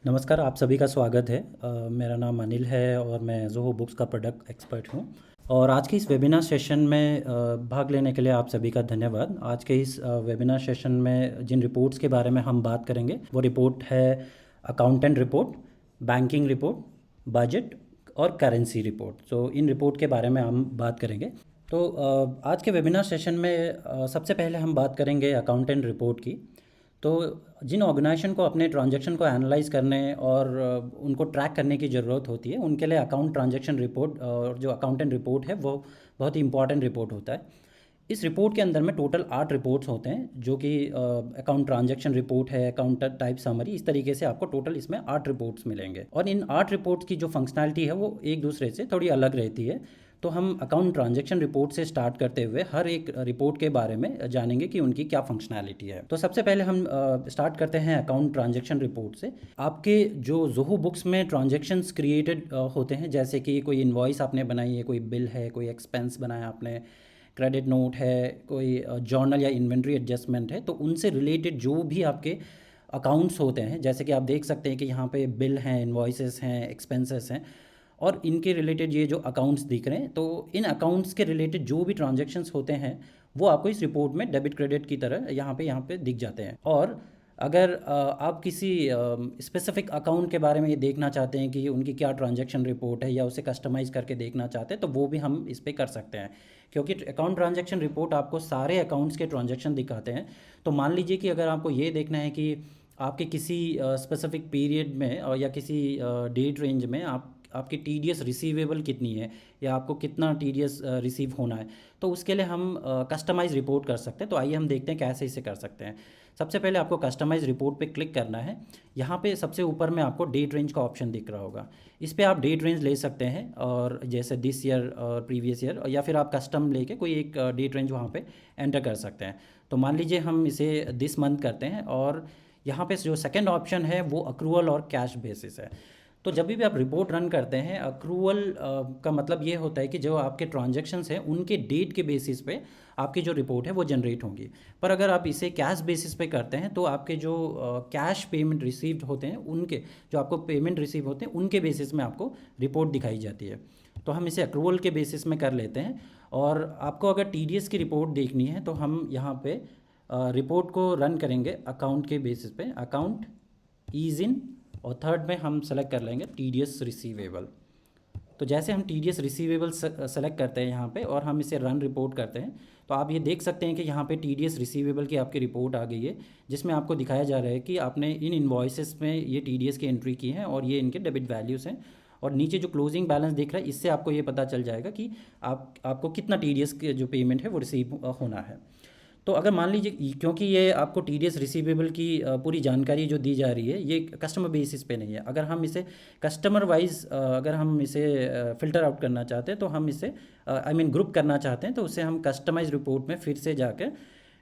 नमस्कार, आप सभी का स्वागत है। मेरा नाम अनिल है और मैं ज़ोहो बुक्स का प्रोडक्ट एक्सपर्ट हूँ। और आज के इस वेबिनार सेशन में भाग लेने के लिए आप सभी का धन्यवाद। आज के इस वेबिनार सेशन में जिन रिपोर्ट्स के बारे में हम बात करेंगे वो रिपोर्ट है accountant report, banking report, budget और करेंसी रिपोर्ट। तो इन रिपोर्ट के बारे में हम बात करेंगे। तो आज के वेबिनार सेशन में सबसे पहले हम बात करेंगे अकाउंटेंट रिपोर्ट की। तो जिन ऑर्गेनाइजेशन को अपने ट्रांजैक्शन को एनालाइज करने और उनको ट्रैक करने की ज़रूरत होती है, उनके लिए अकाउंट ट्रांजैक्शन रिपोर्ट और जो अकाउंटेंट रिपोर्ट है वो बहुत ही इंपॉर्टेंट रिपोर्ट होता है। इस रिपोर्ट के अंदर में टोटल 8 रिपोर्ट्स होते हैं, जो कि अकाउंट ट्रांजैक्शन रिपोर्ट है, अकाउंट टाइप समरी, इस तरीके से आपको टोटल इसमें 8 रिपोर्ट्स मिलेंगे। और इन 8 रिपोर्ट्स की जो फंक्शनैलिटी है वो एक दूसरे से थोड़ी अलग रहती है। तो हम अकाउंट ट्रांजैक्शन रिपोर्ट से स्टार्ट करते हुए हर एक रिपोर्ट के बारे में जानेंगे कि उनकी क्या फंक्शनैलिटी है। तो सबसे पहले हम स्टार्ट करते हैं अकाउंट ट्रांजैक्शन रिपोर्ट से। आपके जो ज़ोहो बुक्स में ट्रांजैक्शंस क्रिएटेड होते हैं, जैसे कि कोई इनवॉइस आपने बनाई है, कोई बिल है, कोई एक्सपेंस बनाया आपने, क्रेडिट नोट है, कोई जर्नल या इन्वेंट्री एडजस्टमेंट है, तो उनसे रिलेटेड जो भी आपके अकाउंट्स होते हैं, जैसे कि आप देख सकते हैं कि यहाँ पे बिल हैं, इन्वॉइसेस हैं, एक्सपेंसेस हैं, और इनके रिलेटेड ये जो अकाउंट्स दिख रहे हैं, तो इन अकाउंट्स के रिलेटेड जो भी ट्रांजैक्शंस होते हैं वो आपको इस रिपोर्ट में डेबिट क्रेडिट की तरह यहाँ पे दिख जाते हैं। और अगर आप किसी स्पेसिफिक अकाउंट के बारे में ये देखना चाहते हैं कि उनकी क्या ट्रांजैक्शन रिपोर्ट है, या उसे कस्टमाइज़ करके देखना चाहते हैं, तो वो भी हम इस पे कर सकते हैं, क्योंकि अकाउंट ट्रांजैक्शन रिपोर्ट आपको सारे अकाउंट्स के ट्रांजैक्शन दिखाते हैं। तो मान लीजिए कि अगर आपको ये देखना है कि आपके किसी स्पेसिफिक पीरियड में या किसी डेट रेंज में आपकी टीडीएस रिसीवेबल कितनी है, या आपको कितना टीडीएस रिसीव होना है, तो उसके लिए हम कस्टमाइज़ रिपोर्ट कर सकते हैं। तो आइए हम देखते हैं कैसे इसे कर सकते हैं। सबसे पहले आपको कस्टमाइज़ रिपोर्ट पे क्लिक करना है। यहाँ पे सबसे ऊपर में आपको डेट रेंज का ऑप्शन दिख रहा होगा, इस पर आप डेट रेंज ले सकते हैं, और जैसे दिस ईयर और प्रीवियस ईयर, या फिर आप कस्टम लेके कोई एक डेट रेंज वहाँ पे एंटर कर सकते हैं। तो मान लीजिए हम इसे दिस मंथ करते हैं, और यहाँ पे जो सेकंड ऑप्शन है वो अक्रूवल और कैश बेसिस है। तो जब भी आप रिपोर्ट रन करते हैं, अक्रूवल का मतलब ये होता है कि जो आपके ट्रांजैक्शंस हैं उनके डेट के बेसिस पे आपकी जो रिपोर्ट है वो जनरेट होंगी। पर अगर आप इसे कैश बेसिस पे करते हैं तो आपके जो कैश पेमेंट रिसीव्ड होते हैं, उनके जो आपको पेमेंट रिसीव होते हैं उनके बेसिस में आपको रिपोर्ट दिखाई जाती है। तो हम इसे अक्रूवल के बेसिस में कर लेते हैं। और आपको अगर टीडीएस की रिपोर्ट देखनी है तो हम यहाँ पे रिपोर्ट को रन करेंगे अकाउंट के बेसिस पे, अकाउंट ईज इन, और थर्ड में हम सेलेक्ट कर लेंगे टीडीएस रिसीवेबल। तो जैसे हम टीडीएस रिसीवेबल सेलेक्ट करते हैं यहाँ पे, और हम इसे रन रिपोर्ट करते हैं, तो आप ये देख सकते हैं कि यहाँ पे टीडीएस रिसीवेबल की आपकी रिपोर्ट आ गई है, जिसमें आपको दिखाया जा रहा है कि आपने इन इन्वॉइसेस में ये टीडीएस की एंट्री की है और ये इनके डेबिट वैल्यूज़ हैं। और नीचे जो क्लोजिंग बैलेंस दिख रहा है, इससे आपको ये पता चल जाएगा कि आपको कितना टीडीएस के जो पेमेंट है वो रिसीव होना है। तो अगर मान लीजिए, क्योंकि ये आपको टीडीएस रिसीवेबल की पूरी जानकारी जो दी जा रही है ये कस्टमर बेसिस पे नहीं है, अगर हम इसे कस्टमर वाइज अगर हम इसे फ़िल्टर आउट करना चाहते हैं, तो हम इसे ग्रुप करना चाहते हैं, तो उसे हम कस्टमाइज रिपोर्ट में फिर से जाकर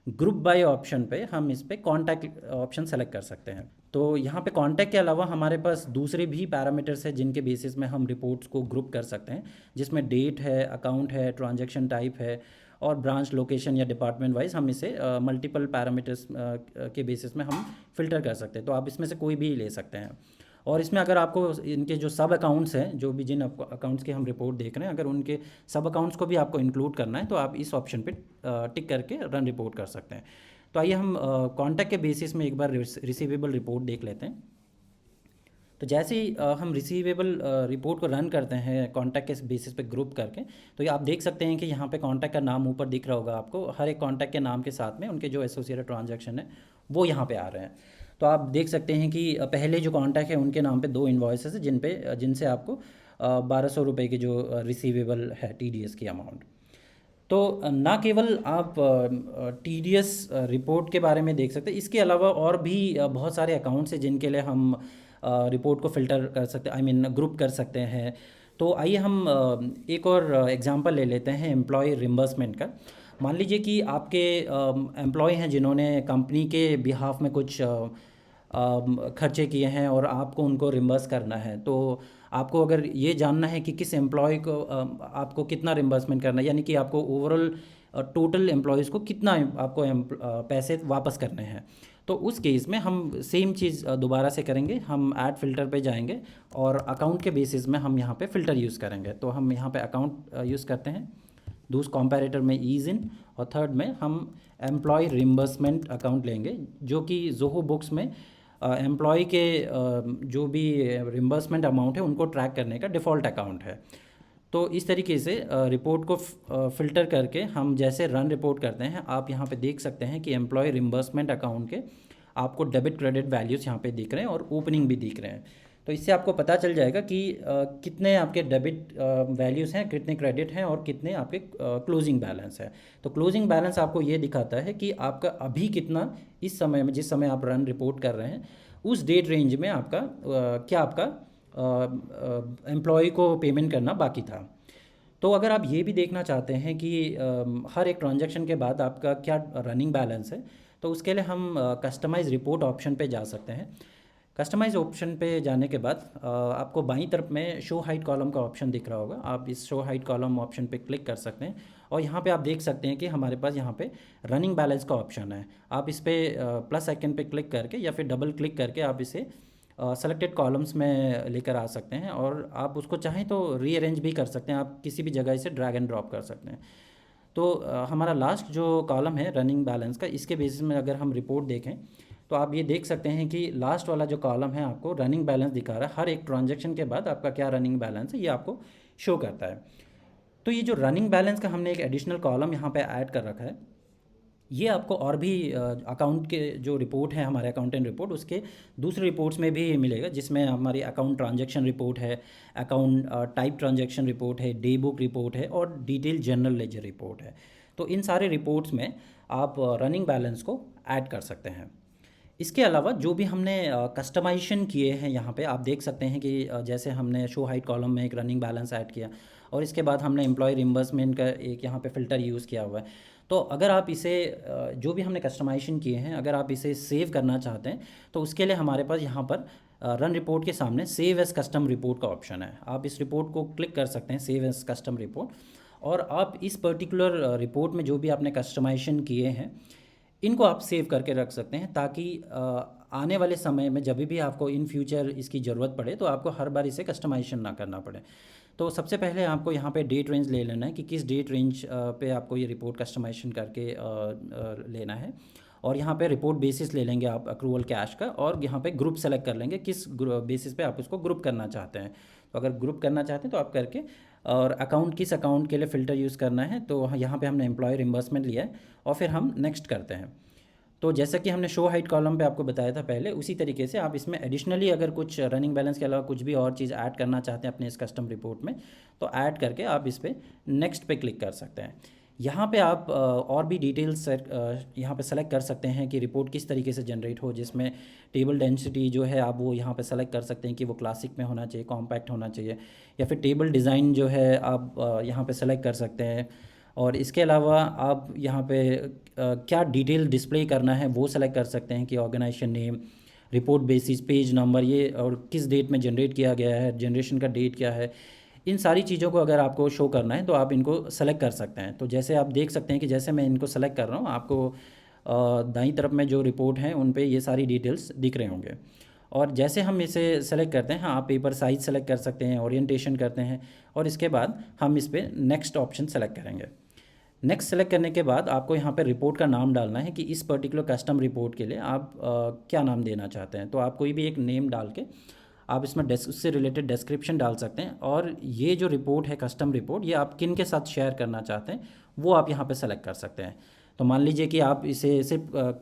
ग्रुप बाय ऑप्शन पे हम इस पे कॉन्टैक्ट ऑप्शन सेलेक्ट कर सकते हैं। तो यहाँ पे कॉन्टैक्ट के अलावा हमारे पास दूसरे भी पैरामीटर्स हैं जिनके बेसिस में हम रिपोर्ट्स को ग्रुप कर सकते हैं, जिसमें डेट है, अकाउंट है, ट्रांजैक्शन टाइप है, और ब्रांच लोकेशन या डिपार्टमेंट वाइज हम इसे मल्टीपल पैरामीटर्स के बेसिस में हम फ़िल्टर कर सकते हैं। तो आप इसमें से कोई भी ले सकते हैं। और इसमें अगर आपको इनके जो सब अकाउंट्स हैं, जो भी जिन अकाउंट्स की हम रिपोर्ट देख रहे हैं, अगर उनके सब अकाउंट्स को भी आपको इंक्लूड करना है तो आप इस ऑप्शन पे टिक करके रन रिपोर्ट कर सकते हैं। तो आइए हम कॉन्टैक्ट के बेसिस में एक बार रिसीवेबल रिपोर्ट देख लेते हैं। तो जैसे ही हम रिसीवेबल रिपोर्ट को रन करते हैं कॉन्टैक्ट के बेसिस पे ग्रुप करके, तो ये आप देख सकते हैं कि यहाँ पे कॉन्टैक्ट का नाम ऊपर दिख रहा होगा आपको, हर एक कॉन्टैक्ट के नाम के साथ में उनके जो एसोसिएटेड ट्रांजैक्शन है वो यहाँ पे आ रहे हैं। तो आप देख सकते हैं कि पहले जो कॉन्टैक्ट है उनके नाम पे 2 इन्वॉइसेस है जिनसे आपको 1200 रुपये की जो रिसीवेबल है टीडीएस की अमाउंट। तो ना केवल आप टीडीएस रिपोर्ट के बारे में देख सकते हैं, इसके अलावा और भी बहुत सारे अकाउंट्स हैं जिनके लिए हम रिपोर्ट को फ़िल्टर कर सकते ग्रुप कर सकते हैं। तो आइए हम एक और एग्जांपल ले लेते हैं एम्प्लॉय रिम्बर्समेंट का। मान लीजिए कि आपके एम्प्लॉय हैं जिन्होंने कंपनी के बिहाफ में कुछ खर्चे किए हैं और आपको उनको रिम्बर्स करना है। तो आपको अगर ये जानना है कि किस एम्प्लॉय को आपको कितना रिम्बर्समेंट करना है, यानी कि आपको ओवरऑल टोटल एम्प्लॉयज़ को कितना आपको पैसे वापस करने हैं, तो उस केस में हम सेम चीज़ दोबारा से करेंगे, हम ऐड फ़िल्टर पे जाएंगे और अकाउंट के बेसिस में हम यहाँ पे फ़िल्टर यूज़ करेंगे। तो हम यहाँ पे अकाउंट यूज़ करते हैं, दूसरे कंपैरेटर में ईज़ इन, और थर्ड में हम एम्प्लॉय रिम्बर्समेंट अकाउंट लेंगे, जो कि ज़ोहो बुक्स में एम्प्लॉय के जो भी रिम्बर्समेंट अमाउंट है उनको ट्रैक करने का डिफ़ॉल्ट अकाउंट है। तो इस तरीके से रिपोर्ट को फ़िल्टर करके हम जैसे रन रिपोर्ट करते हैं, आप यहाँ पे देख सकते हैं कि एम्प्लॉय रिम्बर्समेंट अकाउंट के आपको डेबिट क्रेडिट वैल्यूज़ यहाँ पे दिख रहे हैं और ओपनिंग भी दिख रहे हैं। तो इससे आपको पता चल जाएगा कि कितने आपके डेबिट वैल्यूज़ हैं, कितने क्रेडिट हैं और कितने आपके क्लोजिंग बैलेंस है। तो क्लोजिंग बैलेंस आपको ये दिखाता है कि आपका अभी कितना, इस समय में जिस समय आप रन रिपोर्ट कर रहे हैं उस डेट रेंज में आपका क्या आपका एम्प्लॉय को पेमेंट करना बाकी था। तो अगर आप ये भी देखना चाहते हैं कि हर एक ट्रांजैक्शन के बाद आपका क्या रनिंग बैलेंस है, तो उसके लिए हम कस्टमाइज़ रिपोर्ट ऑप्शन पे जा सकते हैं। कस्टमाइज़ ऑप्शन पे जाने के बाद आपको बाईं तरफ में शो हाइड कॉलम का ऑप्शन दिख रहा होगा, आप इस शो हाइड कॉलम ऑप्शन पे क्लिक कर सकते हैं और यहाँ पे आप देख सकते हैं कि हमारे पास यहाँ पे रनिंग बैलेंस का ऑप्शन है। आप इस पर प्लस आइकन पे क्लिक करके या फिर डबल क्लिक करके आप इसे सेलेक्टेड कॉलम्स में लेकर आ सकते हैं और आप उसको चाहें तो रीअरेंज भी कर सकते हैं, आप किसी भी जगह इसे ड्रैग एंड ड्रॉप कर सकते हैं। तो हमारा लास्ट जो कॉलम है रनिंग बैलेंस का, इसके बेसिस में अगर हम रिपोर्ट देखें तो आप ये देख सकते हैं कि लास्ट वाला जो कॉलम है आपको रनिंग बैलेंस दिखा रहा है, हर एक ट्रांजैक्शन के बाद आपका क्या रनिंग बैलेंस है ये आपको शो करता है। तो ये जो रनिंग बैलेंस का हमने एक एडिशनल कॉलम यहाँ पे ऐड कर रखा है, ये आपको और भी अकाउंट के जो रिपोर्ट है हमारे अकाउंटेंट रिपोर्ट, उसके दूसरे रिपोर्ट्स में भी मिलेगा, जिसमें हमारी अकाउंट ट्रांजैक्शन रिपोर्ट है, अकाउंट टाइप ट्रांजैक्शन रिपोर्ट है, डे बुक रिपोर्ट है और डिटेल जनरल लेजर रिपोर्ट है। तो इन सारे रिपोर्ट्स में आप रनिंग बैलेंस को ऐड कर सकते हैं। इसके अलावा जो भी हमने कस्टमाइजेशन किए हैं यहाँ पे आप देख सकते हैं कि जैसे हमने शो हाइट कॉलम में एक रनिंग बैलेंस ऐड किया और इसके बाद हमने एम्प्लॉय रिम्बर्समेंट का एक यहाँ पे फ़िल्टर यूज़ किया हुआ है। तो अगर आप इसे जो भी हमने कस्टमाइजेशन किए हैं अगर आप इसे सेव करना चाहते हैं तो उसके लिए हमारे पास यहाँ पर रन रिपोर्ट के सामने सेव एज़ कस्टम रिपोर्ट का ऑप्शन है। आप इस रिपोर्ट को क्लिक कर सकते हैं, सेव एज़ कस्टम रिपोर्ट, और आप इस पर्टिकुलर रिपोर्ट में जो भी आपने कस्टमाइजेशन किए हैं इनको आप सेव करके रख सकते हैं, ताकि आने वाले समय में जब भी आपको इन फ्यूचर इसकी ज़रूरत पड़े तो आपको हर बार इसे कस्टमाइजेशन ना करना पड़े। तो सबसे पहले आपको यहाँ पे डेट रेंज ले लेना है कि किस डेट रेंज पे आपको ये रिपोर्ट कस्टमाइजेशन करके लेना है, और यहाँ पे रिपोर्ट बेसिस ले लेंगे आप अक्रूवल कैश का, और यहाँ पे ग्रुप सेलेक्ट कर लेंगे किस बेसिस पे आप उसको ग्रुप करना चाहते हैं। तो अगर ग्रुप करना चाहते हैं तो आप करके, और अकाउंट किस अकाउंट के लिए फ़िल्टर यूज़ करना है, तो यहाँ पे हमने एम्प्लॉय रिम्बर्समेंट लिया है और फिर हम नेक्स्ट करते हैं। तो जैसा कि हमने शो हाइट कॉलम पे आपको बताया था पहले, उसी तरीके से आप इसमें एडिशनली अगर कुछ रनिंग बैलेंस के अलावा कुछ भी और चीज़ ऐड करना चाहते हैं अपने इस कस्टम रिपोर्ट में, तो ऐड करके आप इस पर नेक्स्ट पे क्लिक कर सकते हैं। यहाँ पे आप और भी डिटेल्स यहाँ पे सेलेक्ट कर सकते हैं कि रिपोर्ट किस तरीके से जनरेट हो, जिसमें टेबल डेंसिटी जो है आप वो यहाँ पे सेलेक्ट कर सकते हैं कि वो क्लासिक में होना चाहिए, कॉम्पैक्ट होना चाहिए, या फिर टेबल डिज़ाइन जो है आप यहाँ पे सेलेक्ट कर सकते हैं। और इसके अलावा आप यहाँ पे क्या डिटेल डिस्प्ले करना है वो सेलेक्ट कर सकते हैं कि organisation name, report basis, page number, ये और किस डेट में जनरेट किया गया है, जनरेशन का डेट क्या है, इन सारी चीज़ों को अगर आपको शो करना है तो आप इनको सेलेक्ट कर सकते हैं। तो जैसे आप देख सकते हैं कि जैसे मैं इनको सेलेक्ट कर रहा हूँ, आपको दाईं तरफ में जो रिपोर्ट हैं उन पे ये सारी डिटेल्स दिख रहे होंगे। और जैसे हम इसे सेलेक्ट करते हैं, आप पेपर साइज़ सेलेक्ट कर सकते हैं, ओरिएंटेशन करते हैं, और इसके बाद हम इस पर नेक्स्ट ऑप्शन सेलेक्ट करेंगे। नेक्स्ट सेलेक्ट करने के बाद आपको यहाँ पर रिपोर्ट का नाम डालना है कि इस पर्टिकुलर कस्टम रिपोर्ट के लिए आप क्या नाम देना चाहते हैं। तो आप कोई भी एक नेम डाल के आप इसमें उससे रिलेटेड डिस्क्रिप्शन डाल सकते हैं, और ये जो रिपोर्ट है कस्टम रिपोर्ट, ये आप किन के साथ शेयर करना चाहते हैं वो आप यहाँ पे सेलेक्ट कर सकते हैं। तो मान लीजिए कि आप इसे सिर्फ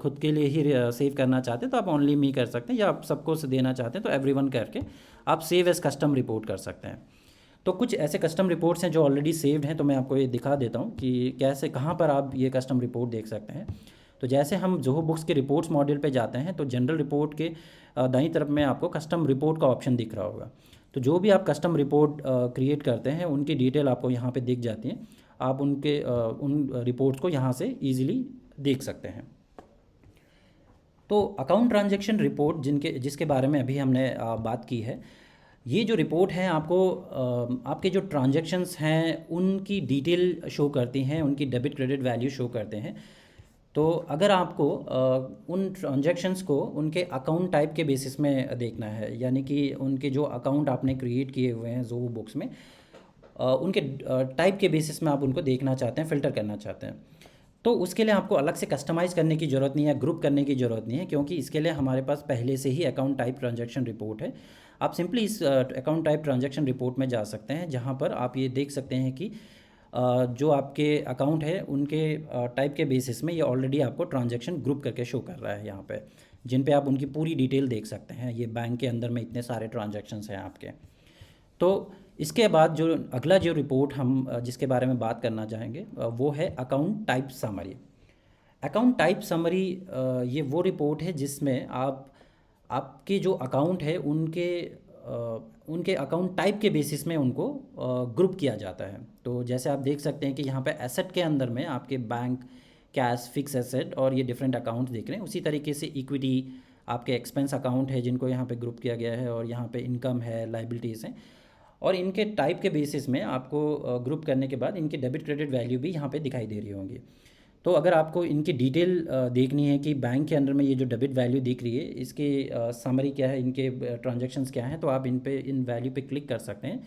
खुद के लिए ही सेव करना चाहते हैं तो आप ओनली मी कर सकते हैं, या आप सबको देना चाहते हैं तो एवरीवन करके आप सेव एज कस्टम रिपोर्ट कर सकते हैं। तो कुछ ऐसे कस्टम रिपोर्ट्स हैं जो ऑलरेडी सेव्ड हैं, तो मैं आपको ये दिखा देता हूँ कि कैसे, कहाँ पर आप ये कस्टम रिपोर्ट देख सकते हैं। तो जैसे हम ज़ोहो बुक्स के रिपोर्ट्स मॉड्यूल पे जाते हैं तो जनरल रिपोर्ट के दाईं तरफ में आपको कस्टम रिपोर्ट का ऑप्शन दिख रहा होगा। तो जो भी आप कस्टम रिपोर्ट क्रिएट करते हैं उनकी डिटेल आपको यहाँ पे दिख जाती है, आप उन रिपोर्ट्स को यहाँ से ईजिली देख सकते हैं। तो अकाउंट ट्रांजैक्शन रिपोर्ट जिसके बारे में अभी हमने बात की है, ये जो रिपोर्ट है आपको आपके जो ट्रांजैक्शंस हैं उनकी डिटेल शो करती हैं, उनकी डेबिट क्रेडिट वैल्यू शो करते हैं। तो अगर आपको उन ट्रांजैक्शंस को उनके अकाउंट टाइप के बेसिस में देखना है, यानी कि उनके जो अकाउंट आपने क्रिएट किए हुए हैं ज़ोहो बुक्स में, उनके टाइप के बेसिस में आप उनको देखना चाहते हैं, फ़िल्टर करना चाहते हैं, तो उसके लिए आपको अलग से कस्टमाइज़ करने की ज़रूरत नहीं है, ग्रुप करने की ज़रूरत नहीं है, क्योंकि इसके लिए हमारे पास पहले से ही अकाउंट टाइप ट्रांजैक्शन रिपोर्ट है। आप सिंपली इस अकाउंट टाइप ट्रांजैक्शन रिपोर्ट में जा सकते हैं, जहाँ पर आप ये देख सकते हैं कि जो आपके अकाउंट है उनके टाइप के बेसिस में ये ऑलरेडी आपको ट्रांजैक्शन ग्रुप करके शो कर रहा है यहाँ पे, जिन पे आप उनकी पूरी डिटेल देख सकते हैं। ये बैंक के अंदर में इतने सारे ट्रांजैक्शंस हैं आपके। तो इसके बाद जो अगला जो रिपोर्ट हम जिसके बारे में बात करना चाहेंगे वो है account type summary. Account type summary ये वो रिपोर्ट है जिसमें आपके जो अकाउंट है उनके अकाउंट टाइप के बेसिस में उनको ग्रुप किया जाता है। तो जैसे आप देख सकते हैं कि यहाँ पे एसेट के अंदर में आपके बैंक, कैश, फिक्स एसेट और ये डिफरेंट अकाउंट देख रहे हैं। उसी तरीके से इक्विटी, आपके एक्सपेंस अकाउंट है जिनको यहाँ पे ग्रुप किया गया है, और यहाँ पे इनकम है, लाइबिलिटीज़ हैं, और इनके टाइप के बेसिस में आपको ग्रुप करने के बाद इनकी डेबिट क्रेडिट वैल्यू भी यहाँ पे दिखाई दे रही होंगी। तो अगर आपको इनकी डिटेल देखनी है कि बैंक के अंदर में ये जो डेबिट वैल्यू दिख रही है इसकी समरी क्या है, इनके ट्रांजैक्शंस क्या हैं, तो आप इन वैल्यू पे क्लिक कर सकते हैं,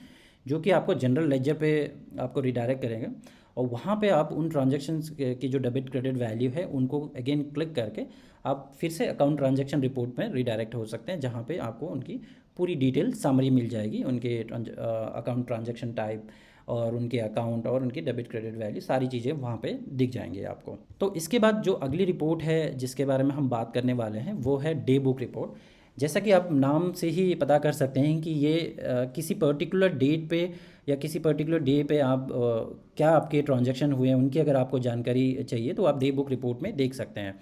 जो कि आपको जनरल लेजर पे आपको रिडायरेक्ट करेगा, और वहाँ पे आप उन ट्रांजैक्शंस की जो डेबिट क्रेडिट वैल्यू है उनको अगेन क्लिक करके आप फिर से अकाउंट ट्रांजैक्शन रिपोर्ट में रिडायरेक्ट हो सकते हैं, जहाँ पे आपको उनकी पूरी डिटेल समरी मिल जाएगी, उनके अकाउंट ट्रांजैक्शन टाइप और उनके अकाउंट और उनकी डेबिट क्रेडिट वैल्यू, सारी चीज़ें वहाँ पे दिख जाएंगी आपको। तो इसके बाद जो अगली रिपोर्ट है जिसके बारे में हम बात करने वाले हैं वो है डे बुक रिपोर्ट। जैसा कि आप नाम से ही पता कर सकते हैं कि ये किसी पर्टिकुलर डेट पे या किसी पर्टिकुलर डे पे आप क्या आपके ट्रांजैक्शन हुए हैं उनकी अगर आपको जानकारी चाहिए तो आप डे बुक रिपोर्ट में देख सकते हैं।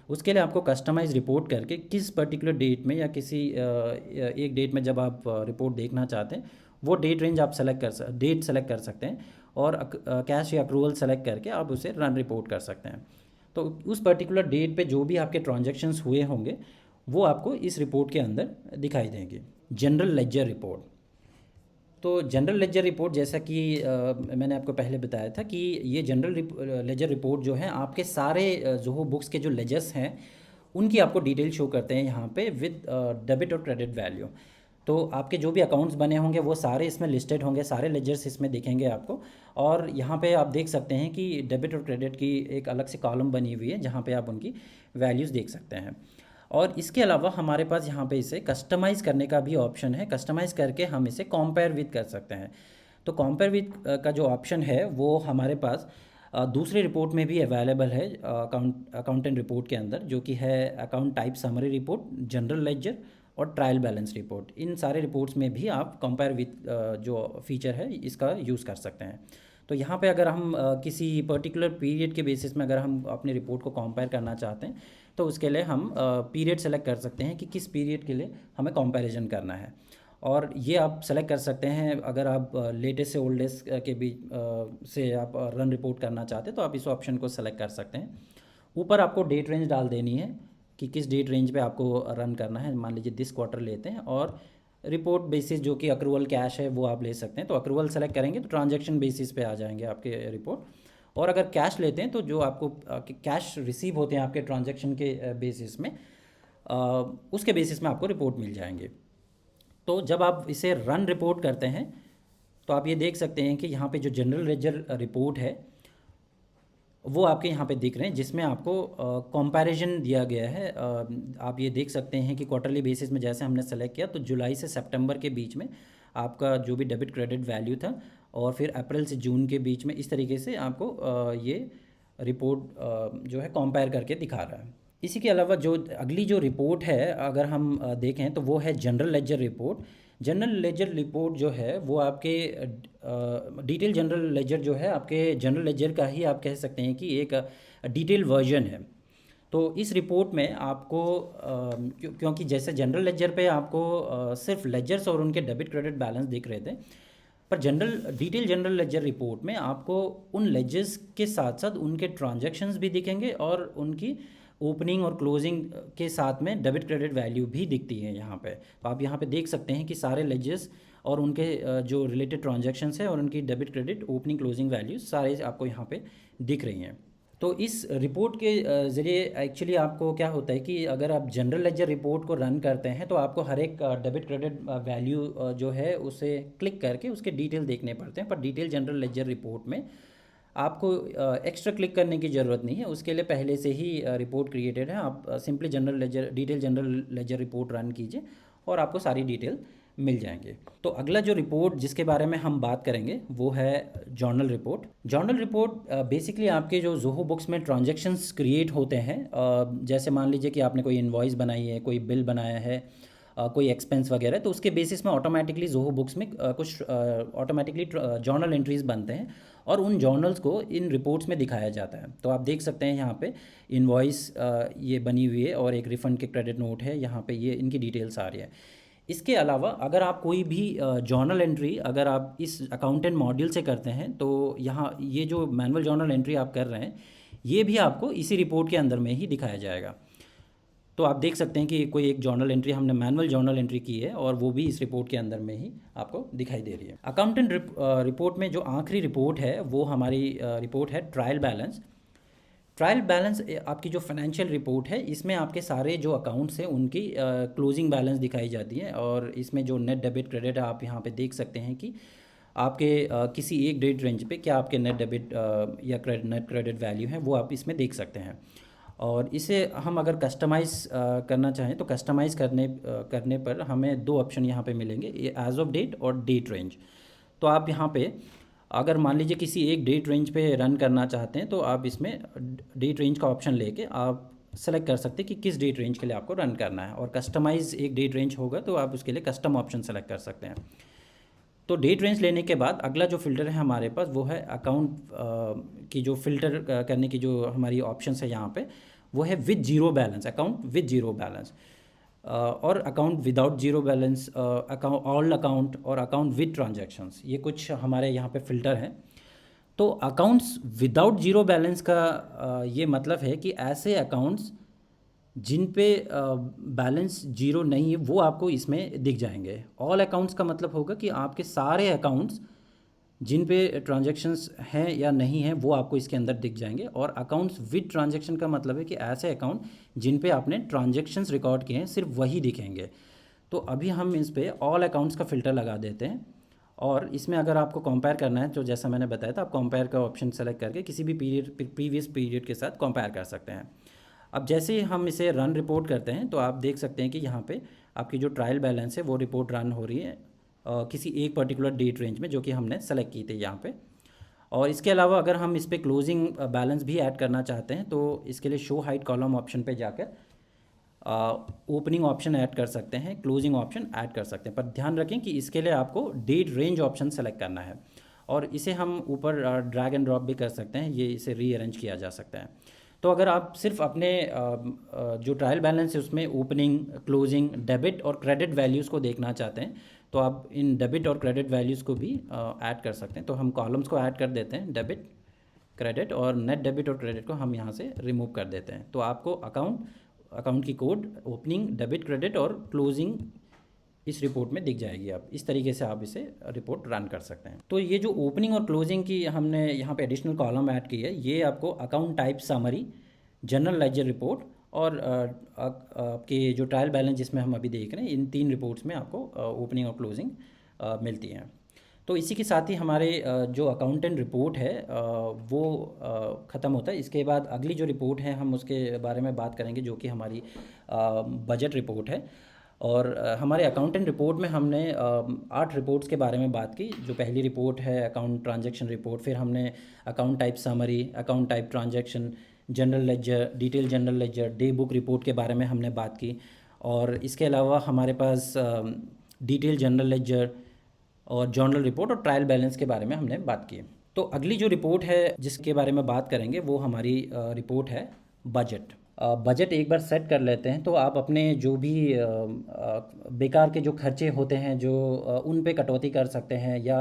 उसके लिए आपको कस्टमाइज रिपोर्ट करके किस पर्टिकुलर डेट में या किसी एक डेट में जब आप रिपोर्ट देखना चाहते हैं वो डेट रेंज आप डेट सेलेक्ट कर सकते हैं, और कैश या अप्रूवल सेलेक्ट करके आप उसे रन रिपोर्ट कर सकते हैं। तो उस पर्टिकुलर डेट पे जो भी आपके ट्रांजैक्शंस हुए होंगे वो आपको इस रिपोर्ट के अंदर दिखाई देंगे। General ledger report. तो जनरल लेजर रिपोर्ट, जैसा कि मैंने आपको पहले बताया था कि ये जनरल लेजर रिपोर्ट जो है आपके सारे ज़ोहो बुक्स के जो लेजर्स हैं उनकी आपको डिटेल शो करते हैं यहाँ पे विद डेबिट और क्रेडिट वैल्यू। तो आपके जो भी अकाउंट्स बने होंगे वो सारे इसमें लिस्टेड होंगे, सारे लेजर्स इसमें दिखेंगे आपको, और यहाँ पे आप देख सकते हैं कि डेबिट और क्रेडिट की एक अलग से कॉलम बनी हुई है जहाँ पे आप उनकी वैल्यूज़ देख सकते हैं। और इसके अलावा हमारे पास यहाँ पे इसे कस्टमाइज़ करने का भी ऑप्शन है। कस्टमाइज़ करके हम इसे कंपेयर विद कर सकते हैं। तो कंपेयर विद का जो ऑप्शन है वो हमारे पास दूसरे रिपोर्ट में भी अवेलेबल है, अकाउंटेंट रिपोर्ट के अंदर, जो कि है account type summary report, general ledger और ट्रायल बैलेंस रिपोर्ट। इन सारे रिपोर्ट्स में भी आप कंपेयर विद जो फीचर है इसका यूज़ कर सकते हैं। तो यहाँ पे अगर हम किसी पर्टिकुलर पीरियड के बेसिस में अगर हम अपनी रिपोर्ट को कंपेयर करना चाहते हैं तो उसके लिए हम पीरियड सेलेक्ट कर सकते हैं कि किस पीरियड के लिए हमें कंपैरिजन करना है, और ये आप सेलेक्ट कर सकते हैं। अगर आप लेटेस्ट से ओल्डेस्ट के बीच से आप रन रिपोर्ट करना चाहते हैं तो आप इस ऑप्शन को सेलेक्ट कर सकते हैं। ऊपर आपको डेट रेंज डाल देनी है कि किस डेट रेंज पे आपको रन करना है। मान लीजिए दिस क्वार्टर लेते हैं, और रिपोर्ट बेसिस जो कि अक्रूवल कैश है वो आप ले सकते हैं। तो अक्रूवल सेलेक्ट करेंगे तो ट्रांजैक्शन बेसिस पे आ जाएंगे आपके रिपोर्ट, और अगर कैश लेते हैं तो जो आपको कैश रिसीव होते हैं आपके ट्रांजैक्शन के बेसिस में, उसके बेसिस में आपको रिपोर्ट मिल जाएंगे। तो जब आप इसे रन रिपोर्ट करते हैं तो आप ये देख सकते हैं कि यहाँ पे जो जनरल लेजर रिपोर्ट है वो आपके यहाँ पे दिख रहे हैं, जिसमें आपको कंपैरिजन दिया गया है। आप ये देख सकते हैं कि क्वार्टरली बेसिस में जैसे हमने सेलेक्ट किया तो जुलाई से सितंबर के बीच में आपका जो भी डेबिट क्रेडिट वैल्यू था, और फिर अप्रैल से जून के बीच में, इस तरीके से आपको ये रिपोर्ट जो है कंपेयर करके दिखा रहा है। इसी के अलावा जो अगली जो रिपोर्ट है अगर हम देखें तो वो है general ledger report. General ledger report जो है वो आपके डिटेल जनरल लेजर जो है आपके जनरल लेजर का ही आप कह सकते हैं कि एक डिटेल वर्जन है। तो इस रिपोर्ट में आपको क्योंकि जैसे जनरल लेजर पे आपको सिर्फ लेजर्स और उनके डेबिट क्रेडिट बैलेंस दिख रहे थे, पर डिटेल जनरल लेजर रिपोर्ट में आपको उन लेजर्स के साथ साथ उनके ट्रांजैक्शंस भी दिखेंगे और उनकी ओपनिंग और क्लोजिंग के साथ में डेबिट क्रेडिट वैल्यू भी दिखती है यहाँ पे। तो आप यहाँ पे देख सकते हैं कि सारे लेजर्स और उनके जो रिलेटेड ट्रांजैक्शंस है और उनकी debit credit opening closing values सारे आपको यहाँ पे दिख रही हैं। तो इस रिपोर्ट के ज़रिए एक्चुअली आपको क्या होता है कि अगर आप जनरल लेजर रिपोर्ट को रन करते हैं तो आपको हर एक डेबिट क्रेडिट वैल्यू जो है उसे क्लिक करके उसके डिटेल देखने पड़ते हैं। पर डिटेल जनरल लेजर रिपोर्ट में आपको एक्स्ट्रा क्लिक करने की ज़रूरत नहीं है, उसके लिए पहले से ही रिपोर्ट क्रिएटेड है। आप simply detail general ledger report run कीजिए और आपको सारी डिटेल मिल जाएंगे। तो अगला जो रिपोर्ट जिसके बारे में हम बात करेंगे वो है journal report. Journal report basically आपके जो ज़ोहो बुक्स में ट्रांजैक्शंस क्रिएट होते हैं, जैसे मान लीजिए कि आपने कोई इनवॉइस बनाई है, कोई बिल बनाया है, कोई एक्सपेंस वगैरह, तो उसके बेसिस में ऑटोमेटिकली ज़ोहो बुक्स में कुछ ऑटोमेटिकली जर्नल एंट्रीज बनते हैं और उन जर्नल्स को इन रिपोर्ट्स में दिखाया जाता है। तो आप देख सकते हैं यहाँ पे इनवॉइस ये बनी हुई है और एक रिफ़ंड के क्रेडिट नोट है, यहाँ पे ये इनकी डिटेल्स आ रही है। इसके अलावा अगर आप कोई भी जर्नल एंट्री अगर आप इस अकाउंटेंट मॉड्यूल से करते हैं तो यहाँ ये जो मैनुअल जर्नल एंट्री आप कर रहे हैं ये भी आपको इसी रिपोर्ट के अंदर में ही दिखाया जाएगा। तो आप देख सकते हैं कि कोई एक जर्नल एंट्री हमने मैनुअल जर्नल एंट्री की है और वो भी इस रिपोर्ट के अंदर में ही आपको दिखाई दे रही है। अकाउंटेंट रिपोर्ट में जो आखिरी रिपोर्ट है वो हमारी रिपोर्ट है ट्रायल बैलेंस। ट्रायल बैलेंस आपकी जो फाइनेंशियल रिपोर्ट है इसमें आपके सारे जो अकाउंट्स हैं उनकी क्लोजिंग बैलेंस दिखाई जाती है और इसमें जो नेट डेबिट क्रेडिट है आप यहाँ पे देख सकते हैं कि आपके किसी एक डेट रेंज पे क्या आपके नेट डेबिट या नेट क्रेडिट वैल्यू है वो आप इसमें देख सकते हैं। और इसे हम अगर कस्टमाइज़ करना चाहें तो कस्टमाइज़ करने पर हमें दो ऑप्शन यहाँ पे मिलेंगे, ये एज ऑफ डेट और डेट रेंज। तो आप यहाँ पे अगर मान लीजिए किसी एक डेट रेंज पे रन करना चाहते हैं तो आप इसमें डेट रेंज का ऑप्शन लेके आप सेलेक्ट कर सकते हैं कि किस डेट रेंज के लिए आपको रन करना है, और कस्टमाइज़ एक डेट रेंज होगा तो आप उसके लिए कस्टम ऑप्शन सेलेक्ट कर सकते हैं। तो डेट रेंज लेने के बाद अगला जो फ़िल्टर है हमारे पास वो है अकाउंट की जो फ़िल्टर करने की जो हमारी ऑप्शंस है यहाँ पे वो है with zero balance, account with zero balance और account without zero balance, account all account और अकाउंट विद ट्रांजैक्शंस, ये कुछ हमारे यहाँ पे फ़िल्टर हैं। तो अकाउंट्स विदाउट जीरो बैलेंस का ये मतलब है कि ऐसे अकाउंट्स जिन पे बैलेंस जीरो नहीं है वो आपको इसमें दिख जाएंगे। ऑल अकाउंट्स का मतलब होगा कि आपके सारे अकाउंट्स जिन पे ट्रांजैक्शंस हैं या नहीं हैं वो आपको इसके अंदर दिख जाएंगे। और अकाउंट्स विद ट्रांजैक्शन का मतलब है कि ऐसे अकाउंट जिन पे आपने ट्रांजैक्शंस रिकॉर्ड किए हैं सिर्फ वही दिखेंगे। तो अभी हम इस पे ऑल अकाउंट्स का फ़िल्टर लगा देते हैं और इसमें अगर आपको कंपेयर करना है तो जैसा मैंने बताया था आप कंपेयर का ऑप्शन सेलेक्ट करके किसी भी प्रीवियस पीरियड के साथ कंपेयर कर सकते हैं। अब जैसे ही हम इसे रन रिपोर्ट करते हैं तो आप देख सकते हैं कि यहाँ पे आपकी जो ट्रायल बैलेंस है वो रिपोर्ट रन हो रही है किसी एक पर्टिकुलर डेट रेंज में जो कि हमने सेलेक्ट की थी यहाँ पे। और इसके अलावा अगर हम इस पर क्लोजिंग बैलेंस भी ऐड करना चाहते हैं तो इसके लिए शो हाइड कॉलम ऑप्शन पे जाकर ओपनिंग ऑप्शन ऐड कर सकते हैं, क्लोजिंग ऑप्शन ऐड कर सकते हैं। पर ध्यान रखें कि इसके लिए आपको डेट रेंज ऑप्शन सेलेक्ट करना है और इसे हम ऊपर ड्रैग एंड ड्रॉप भी कर सकते हैं, ये इसे रीअरेंज किया जा सकता है। तो अगर आप सिर्फ अपने जो ट्रायल बैलेंस है उसमें ओपनिंग, क्लोजिंग, डेबिट और क्रेडिट वैल्यूज़ को देखना चाहते हैं तो आप इन डेबिट और क्रेडिट वैल्यूज़ को भी ऐड कर सकते हैं। तो हम कॉलम्स को ऐड कर देते हैं, डेबिट, क्रेडिट, और नेट डेबिट और क्रेडिट को हम यहाँ से रिमूव कर देते हैं। तो आपको अकाउंट की कोड, ओपनिंग, डेबिट, क्रेडिट और क्लोजिंग इस रिपोर्ट में दिख जाएगी। आप इस तरीके से आप इसे रिपोर्ट रन कर सकते हैं। तो ये जो ओपनिंग और क्लोजिंग की हमने यहाँ पे एडिशनल कॉलम ऐड की है ये आपको account type summary, general ledger report और आपके जो ट्रायल बैलेंस जिसमें हम अभी देख रहे हैं इन तीन रिपोर्ट्स में आपको ओपनिंग और क्लोजिंग मिलती हैं। तो इसी के साथ ही हमारे जो अकाउंटेंट रिपोर्ट है वो ख़त्म होता है। इसके बाद अगली जो रिपोर्ट है हम उसके बारे में बात करेंगे जो कि हमारी बजट रिपोर्ट है। और हमारे अकाउंटेंट रिपोर्ट में हमने 8 रिपोर्ट्स के बारे में बात की। जो पहली रिपोर्ट है अकाउंट ट्रांजैक्शन रिपोर्ट, फिर हमने account type summary, account type transaction, general ledger, detail general ledger, day book report के बारे में हमने बात की। और इसके अलावा हमारे पास डिटेल जनरल लेजर और जर्नल रिपोर्ट और ट्रायल बैलेंस के बारे में हमने बात की। तो अगली जो रिपोर्ट है जिसके बारे में बात करेंगे वो हमारी रिपोर्ट है बजट। बजट एक बार सेट कर लेते हैं तो आप अपने जो भी बेकार के जो खर्चे होते हैं जो उन पे कटौती कर सकते हैं, या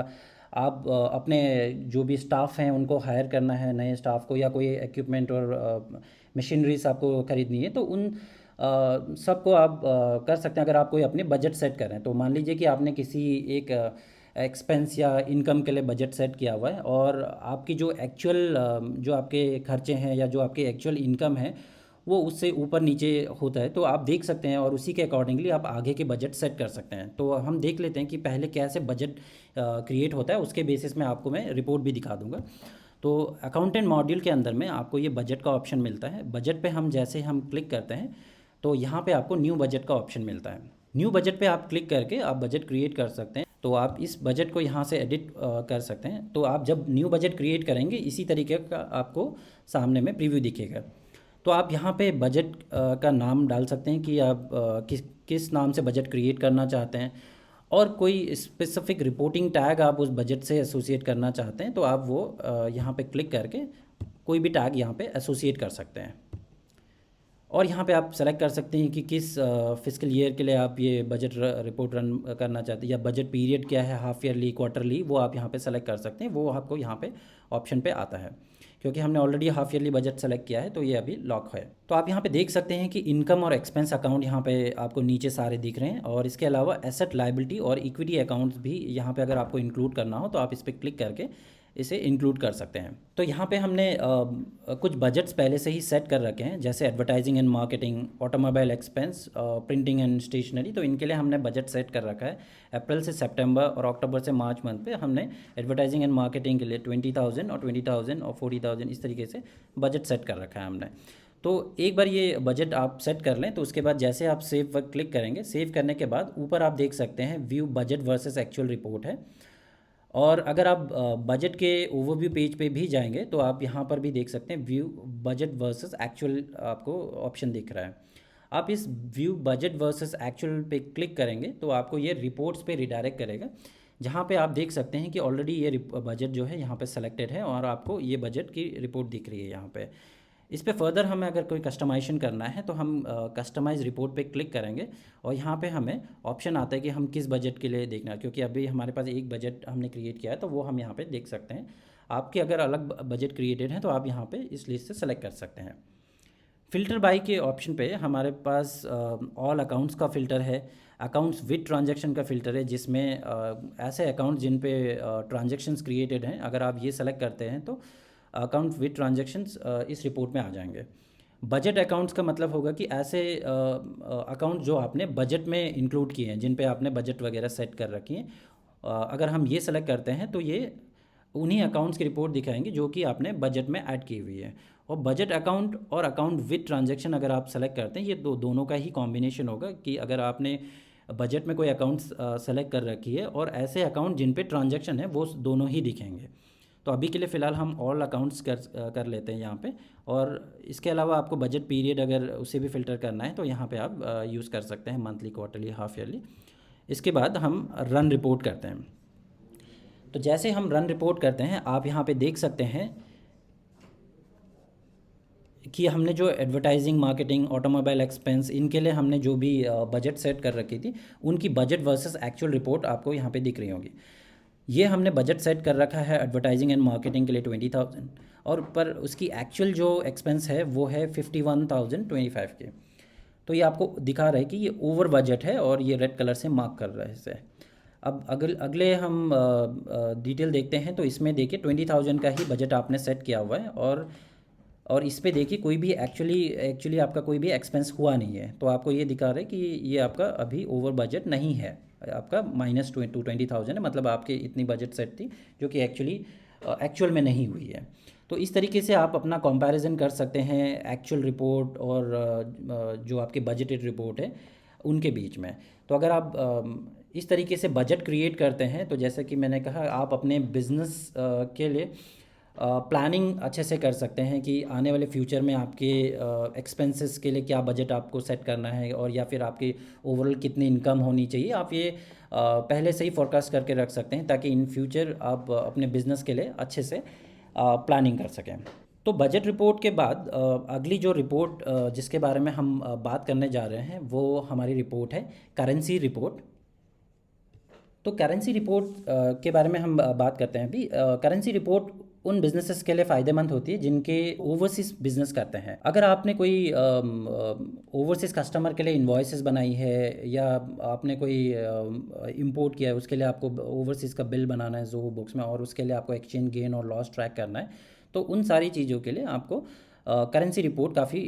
आप अपने जो भी स्टाफ हैं उनको हायर करना है, नए स्टाफ को, या कोई इक्विपमेंट और मशीनरीज आपको ख़रीदनी है तो उन सबको आप कर सकते हैं अगर आप कोई अपने बजट सेट करें। तो मान लीजिए कि आपने किसी एक एक्सपेंस या इनकम के लिए बजट सेट किया हुआ है, और आपकी जो एक्चुअल जो आपके खर्चे हैं या जो आपकी एक्चुअल इनकम है वो उससे ऊपर नीचे होता है, तो आप देख सकते हैं और उसी के अकॉर्डिंगली आप आगे के बजट सेट कर सकते हैं। तो हम देख लेते हैं कि पहले कैसे बजट क्रिएट होता है, उसके बेसिस में आपको मैं रिपोर्ट भी दिखा दूंगा। तो अकाउंटेंट मॉड्यूल के अंदर में आपको ये बजट का ऑप्शन मिलता है। बजट पे हम जैसे हम क्लिक करते हैं तो यहाँ पे आपको न्यू बजट का ऑप्शन मिलता है। न्यू बजट पे आप क्लिक करके आप बजट क्रिएट कर सकते हैं। तो आप इस बजट को यहाँ से एडिट कर सकते हैं। तो आप जब न्यू बजट क्रिएट करेंगे इसी तरीके का आपको सामने में प्रीव्यू दिखेगा। तो आप यहाँ पे बजट का नाम डाल सकते हैं कि आप किस किस नाम से बजट क्रिएट करना चाहते हैं, और कोई स्पेसिफिक रिपोर्टिंग टैग आप उस बजट से एसोसिएट करना चाहते हैं तो आप वो यहाँ पे क्लिक करके कोई भी टैग यहाँ पे एसोसिएट कर सकते हैं। और यहाँ पे आप सेलेक्ट कर सकते हैं कि किस फिस्कल ईयर के लिए आप ये बजट रिपोर्ट रन करना चाहते हैं, या बजट पीरियड क्या है, हाफ ईयरली, क्वार्टरली, वो आप यहाँ पे सेलेक्ट कर सकते हैं। वो आपको यहाँ पे ऑप्शन पे आता है। क्योंकि हमने already half yearly budget select किया है तो ये अभी लॉक है। तो आप यहाँ पे देख सकते हैं कि इनकम और एक्सपेंस अकाउंट यहाँ पे आपको नीचे सारे दिख रहे हैं, और इसके अलावा एसेट, लायबिलिटी और इक्विटी अकाउंट्स भी यहाँ पे अगर आपको इंक्लूड करना हो तो आप इस पर क्लिक करके इसे इंक्लूड कर सकते हैं। तो यहाँ पे हमने कुछ बजट्स पहले से ही सेट कर रखे हैं, जैसे advertising and marketing, automobile expense, printing and stationery. तो इनके लिए हमने बजट सेट कर रखा है। अप्रैल से सितंबर और अक्टूबर से मार्च मंथ पे हमने एडवर्टाइजिंग एंड मार्केटिंग के लिए 20,000 और 20,000 और 40,000 इस तरीके से बजट सेट कर रखा है हमने। तो एक बार ये बजट आप सेट कर लें तो उसके बाद जैसे आप सेव पर क्लिक करेंगे, सेव करने के बाद ऊपर आप देख सकते हैं view budget versus actual report है। और अगर आप बजट के ओवरव्यू पेज पे भी जाएंगे तो आप यहाँ पर भी देख सकते हैं व्यू बजट वर्सेस एक्चुअल, आपको ऑप्शन दिख रहा है। आप इस व्यू बजट वर्सेस एक्चुअल पे क्लिक करेंगे तो आपको ये रिपोर्ट्स पे रिडायरेक्ट करेगा, जहाँ पे आप देख सकते हैं कि ऑलरेडी ये बजट जो है यहाँ पे सेलेक्टेड है और आपको ये बजट की रिपोर्ट दिख रही है यहाँ पे। इस पे फर्दर हमें अगर कोई कस्टमाइजेशन करना है तो हम कस्टमाइज रिपोर्ट पे क्लिक करेंगे, और यहाँ पे हमें ऑप्शन आता है कि हम किस बजट के लिए देखना है। क्योंकि अभी हमारे पास एक बजट हमने क्रिएट किया है तो वो हम यहाँ पे देख सकते हैं। आपके अगर अलग बजट क्रिएटेड है तो आप यहाँ पे इस लिस्ट से सेलेक्ट कर सकते हैं। फ़िल्टर बाय के ऑप्शन पे हमारे पास ऑल अकाउंट्स का फ़िल्टर है, अकाउंट्स विद ट्रांजैक्शन का फ़िल्टर है, जिसमें ऐसे अकाउंट जिन पे ट्रांजैक्शंस क्रिएटेड हैं, अगर आप ये सेलेक्ट करते हैं तो अकाउंट विद ट्रांजैक्शंस इस रिपोर्ट में आ जाएंगे। बजट अकाउंट्स का मतलब होगा कि ऐसे अकाउंट जो आपने बजट में इंक्लूड किए हैं, जिन पे आपने बजट वगैरह सेट कर रखी है। अगर हम ये सेलेक्ट करते हैं तो ये उन्हीं अकाउंट्स की रिपोर्ट दिखाएंगे जो कि आपने बजट में ऐड की हुई है। और बजट अकाउंट और अकाउंट विद ट्रांजैक्शन अगर आप सेलेक्ट करते हैं, ये दोनों का ही कॉम्बिनेशन होगा कि अगर आपने बजट में कोई अकाउंट्स सेलेक्ट कर रखी है और ऐसे अकाउंट जिन पे ट्रांजैक्शन है वो दोनों ही दिखेंगे। तो अभी के लिए फ़िलहाल हम ऑल अकाउंट्स कर लेते हैं यहाँ पे। और इसके अलावा आपको बजट पीरियड अगर उसे भी फ़िल्टर करना है तो यहाँ पे आप यूज़ कर सकते हैं, मंथली, क्वार्टरली, हाफ ईयरली। इसके बाद हम रन रिपोर्ट करते हैं। तो जैसे हम रन रिपोर्ट करते हैं आप यहाँ पे देख सकते हैं कि हमने जो एडवर्टाइजिंग, मार्केटिंग, ऑटोमोबाइल एक्सपेंस, इनके लिए हमने जो भी बजट सेट कर रखी थी उनकी बजट वर्सेस एक्चुअल रिपोर्ट आपको यहाँ पे दिख रही होगी। ये हमने बजट सेट कर रखा है एडवर्टाइजिंग एंड मार्केटिंग के लिए 20,000, और पर उसकी एक्चुअल जो एक्सपेंस है वो है 51,025 के। तो ये आपको दिखा रहा है कि ये ओवर बजट है और ये रेड कलर से मार्क कर रहा है इसे। अब अगले हम डिटेल देखते हैं। तो इसमें देखिए 20,000 का ही बजट आपने सेट किया हुआ है, और इस पे देखिए कोई भी एक्चुअली आपका कोई भी एक्सपेंस हुआ नहीं है। तो आपको ये दिखा रहा है कि ये आपका अभी ओवर बजट नहीं है, आपका -20,000 है, मतलब आपके इतनी बजट सेट थी जो कि एक्चुअल में नहीं हुई है। तो इस तरीके से आप अपना कंपैरिजन कर सकते हैं एक्चुअल रिपोर्ट और जो आपके बजटेड रिपोर्ट है उनके बीच में। तो अगर आप इस तरीके से बजट क्रिएट करते हैं तो जैसे कि मैंने कहा, आप अपने बिजनेस के लिए प्लानिंग अच्छे से कर सकते हैं कि आने वाले फ्यूचर में आपके एक्सपेंसेस के लिए क्या बजट आपको सेट करना है, और या फिर आपकी ओवरऑल कितनी इनकम होनी चाहिए। आप ये पहले से ही फोरकास्ट करके रख सकते हैं ताकि इन फ्यूचर आप अपने बिजनेस के लिए अच्छे से प्लानिंग कर सकें। तो बजट रिपोर्ट के बाद अगली जो रिपोर्ट जिसके बारे में हम बात करने जा रहे हैं वो हमारी रिपोर्ट है करेंसी रिपोर्ट। तो करेंसी रिपोर्ट के बारे में हम बात करते हैं अभी। करेंसी रिपोर्ट उन बिजनेसेस के लिए फ़ायदेमंद होती है जिनके ओवरसीज़ बिजनेस करते हैं। अगर आपने कोई ओवरसीज़ कस्टमर के लिए इनवॉइसेस बनाई है या आपने कोई इंपोर्ट किया है, उसके लिए आपको ओवरसीज़ का बिल बनाना है ज़ोहो बुक्स में, और उसके लिए आपको एक्सचेंज गेन और लॉस ट्रैक करना है, तो उन सारी चीज़ों के लिए आपको करेंसी रिपोर्ट काफ़ी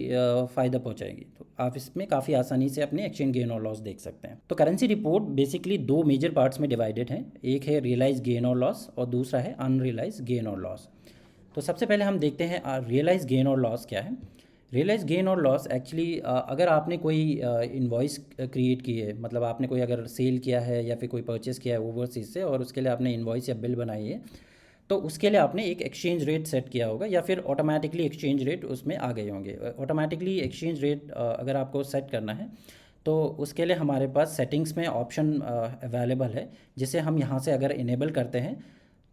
फ़ायदा पहुंचाएगी। तो आप इसमें काफ़ी आसानी से अपने एक्सचेंज गेन और लॉस देख सकते हैं। तो करेंसी रिपोर्ट बेसिकली दो मेजर पार्ट्स में डिवाइडेड है, एक है रियलाइज गेन और लॉस और दूसरा है अनरियलाइज गेन और लॉस। तो सबसे पहले हम देखते हैं रियलाइज गेन और लॉस क्या है। रियलाइज गेन और लॉस एक्चुअली अगर आपने कोई इनवॉइस क्रिएट की है, मतलब आपने कोई अगर सेल किया है या फिर कोई परचेस किया है ओवरसीज से और उसके लिए आपने इनवॉइस या बिल बनाई है, तो उसके लिए आपने एक एक्सचेंज रेट सेट किया होगा या फिर ऑटोमेटिकली एक्सचेंज रेट उसमें आ गए होंगे। ऑटोमेटिकली एक्सचेंज रेट अगर आपको सेट करना है तो उसके लिए हमारे पास सेटिंग्स में ऑप्शन अवेलेबल है, जिसे हम यहाँ से अगर इनेबल करते हैं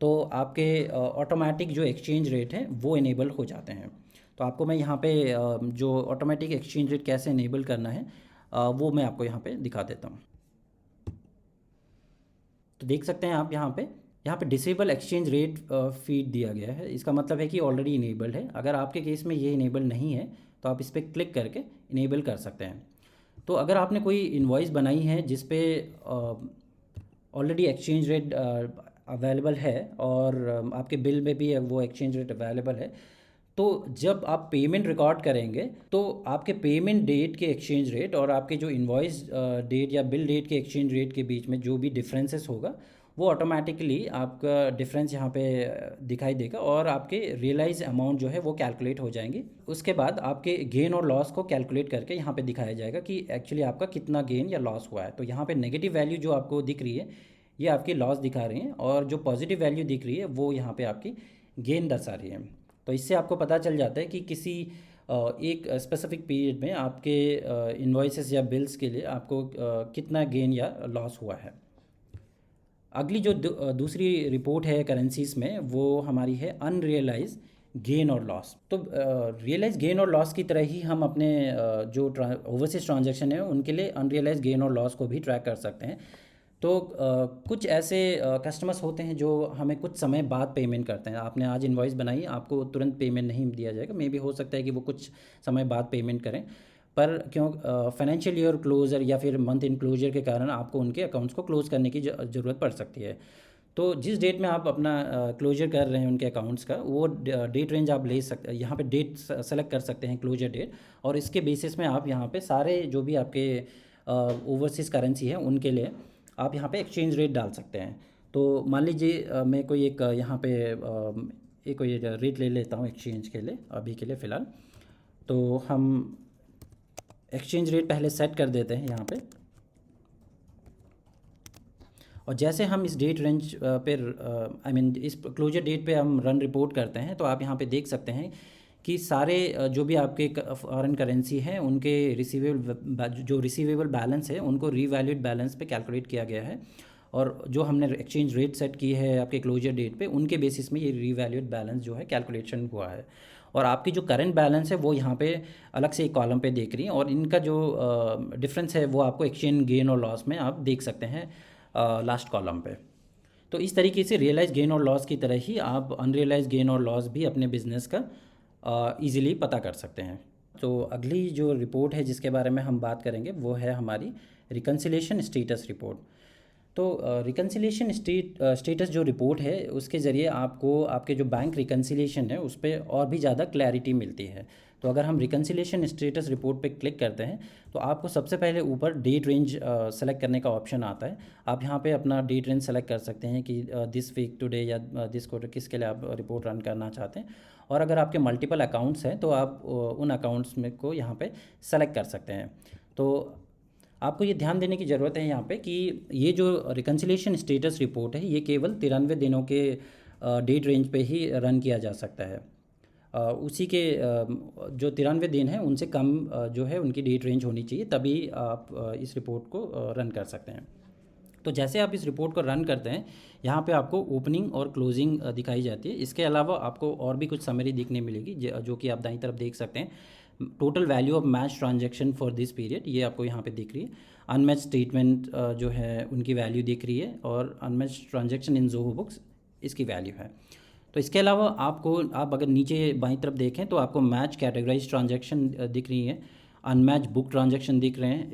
तो आपके ऑटोमेटिक जो एक्सचेंज रेट है वो इनेबल हो जाते हैं। तो आपको मैं यहाँ पे जो ऑटोमेटिक एक्सचेंज रेट कैसे इनेबल करना है वो मैं आपको यहाँ पे दिखा देता हूँ। तो देख सकते हैं आप यहाँ पे डिसेबल एक्सचेंज रेट फीड दिया गया है। इसका मतलब है कि ऑलरेडी इनेबल्ड है। अगर आपके केस में ये इनेबल नहीं है तो आप इस पर क्लिक करके इनेबल कर सकते हैं। तो अगर आपने कोई इनवॉइस बनाई है जिस पे ऑलरेडी एक्सचेंज रेट अवेलेबल है और आपके बिल में भी वो एक्सचेंज रेट अवेलेबल है, तो जब आप पेमेंट रिकॉर्ड करेंगे तो आपके पेमेंट डेट के एक्सचेंज रेट और आपके जो इनवॉइस डेट या बिल डेट के एक्सचेंज रेट के बीच में जो भी डिफरेंसेस होगा वो ऑटोमेटिकली आपका डिफरेंस यहाँ पे दिखाई देगा और आपके रियलाइज अमाउंट जो है वो कैलकुलेट हो जाएंगी। उसके बाद आपके गेन और लॉस को कैलकुलेट करके यहाँ पे दिखाया जाएगा कि एक्चुअली आपका कितना गेन या लॉस हुआ है। तो यहाँ पे नेगेटिव वैल्यू जो आपको दिख रही है ये आपकी लॉस दिखा रही हैं और जो पॉजिटिव वैल्यू दिख रही है वो यहाँ पे आपकी गेन दर्शा रही है। तो इससे आपको पता चल जाता है कि किसी एक स्पेसिफिक पीरियड में आपके इन्वॉइसेस या बिल्स के लिए आपको कितना गेन या लॉस हुआ है। अगली जो दूसरी रिपोर्ट है करेंसीज में वो हमारी है अनरियलाइज गेन और लॉस। तो रियलाइज गेन और लॉस की तरह ही हम अपने जो ओवरसीज ट्रांजैक्शन है उनके लिए अनरियलाइज गेन और लॉस को भी ट्रैक कर सकते हैं। तो कुछ ऐसे कस्टमर्स होते हैं जो हमें कुछ समय बाद पेमेंट करते हैं। आपने आज इनवॉइस बनाई, आपको तुरंत पेमेंट नहीं दिया जाएगा, मे बी हो सकता है कि वो कुछ समय बाद पेमेंट करें, पर क्यों फाइनेंशियल ईयर क्लोजर या फिर मंथ इन क्लोजर के कारण आपको उनके अकाउंट्स को क्लोज़ करने की ज़रूरत पड़ सकती है। तो जिस डेट में आप अपना क्लोजर कर रहे हैं उनके अकाउंट्स का, वो डेट रेंज आप ले सकते, यहाँ पे डेट सेलेक्ट कर सकते हैं क्लोजर डेट, और इसके बेसिस में आप यहाँ पे सारे जो भी आपके ओवरसीज़ करेंसी है उनके लिए आप यहाँ पे एक्सचेंज रेट डाल सकते हैं। तो मान लीजिए मैं कोई एक यहाँ पे एक कोई रेट ले लेता हूँ एक्सचेंज के लिए, अभी के लिए फ़िलहाल। तो हम एक्सचेंज रेट पहले सेट कर देते हैं यहाँ पे, और जैसे हम इस डेट रेंज पे इस क्लोजर डेट पे हम रन रिपोर्ट करते हैं तो आप यहाँ पे देख सकते हैं कि सारे जो भी आपके फॉरेन करेंसी हैं उनके रिसीवेबल बैलेंस है उनको रीवैल्यूड बैलेंस पे कैलकुलेट किया गया है, और जो हमने एक्सचेंज रेट सेट की है आपके क्लोजर डेट पे उनके बेसिस में ये रीवैल्यूड बैलेंस जो है कैलकुलेशन हुआ है। और आपकी जो करंट बैलेंस है वो यहाँ पे अलग से एक कॉलम पे देख रही हैं, और इनका जो डिफरेंस है वो आपको एक्सचेंज गेन और लॉस में आप देख सकते हैं लास्ट कॉलम पे। तो इस तरीके से रियलाइज गेन और लॉस की तरह ही आप अनरियलाइज गेन और लॉस भी अपने बिजनेस का ईज़िली पता कर सकते हैं। तो अगली जो रिपोर्ट है जिसके बारे में हम बात करेंगे वो है हमारी रिकन्सिलिएशन स्टेटस रिपोर्ट। तो रिकन्सिलिएशन स्टेटस जो रिपोर्ट है उसके ज़रिए आपको आपके जो बैंक रिकन्सिलिएशन है उस पर और भी ज़्यादा क्लैरिटी मिलती है। तो अगर हम रिकन्सिलिएशन स्टेटस रिपोर्ट पे क्लिक करते हैं तो आपको सबसे पहले ऊपर डेट रेंज सेलेक्ट करने का ऑप्शन आता है। आप यहाँ पे अपना डेट रेंज सेलेक्ट कर सकते हैं कि दिस वीक टुडे या दिस क्वार्टर किसके लिए आप रिपोर्ट रन करना चाहते हैं, और अगर आपके मल्टीपल अकाउंट्स हैं तो आप उन अकाउंट्स में को यहाँ पे सेलेक्ट कर सकते हैं। तो आपको ये ध्यान देने की ज़रूरत है यहाँ पे कि ये जो रिकन्सिलिएशन स्टेटस रिपोर्ट है ये केवल 93 दिनों के डेट रेंज पे ही रन किया जा सकता है। उसी के जो 93 दिन हैं उनसे कम जो है उनकी डेट रेंज होनी चाहिए, तभी आप इस रिपोर्ट को रन कर सकते हैं। तो जैसे आप इस रिपोर्ट को रन करते हैं यहाँ पे आपको ओपनिंग और क्लोजिंग दिखाई जाती है। इसके अलावा आपको और भी कुछ समरी दिखने मिलेगी जो कि आप दाईं तरफ देख सकते हैं। Total value of match transaction for this period ये आपको यहाँ पे दिख रही है। अनमैच स्टेटमेंट जो है उनकी वैल्यू दिख रही है, और unmatch transaction in Zoho books इसकी वैल्यू है। तो इसके अलावा आपको, आप अगर नीचे बाईं तरफ देखें तो आपको मैच कैटेगराइज ट्रांजैक्शन दिख रही है, अनमैच बुक ट्रांजैक्शन दिख रहे हैं।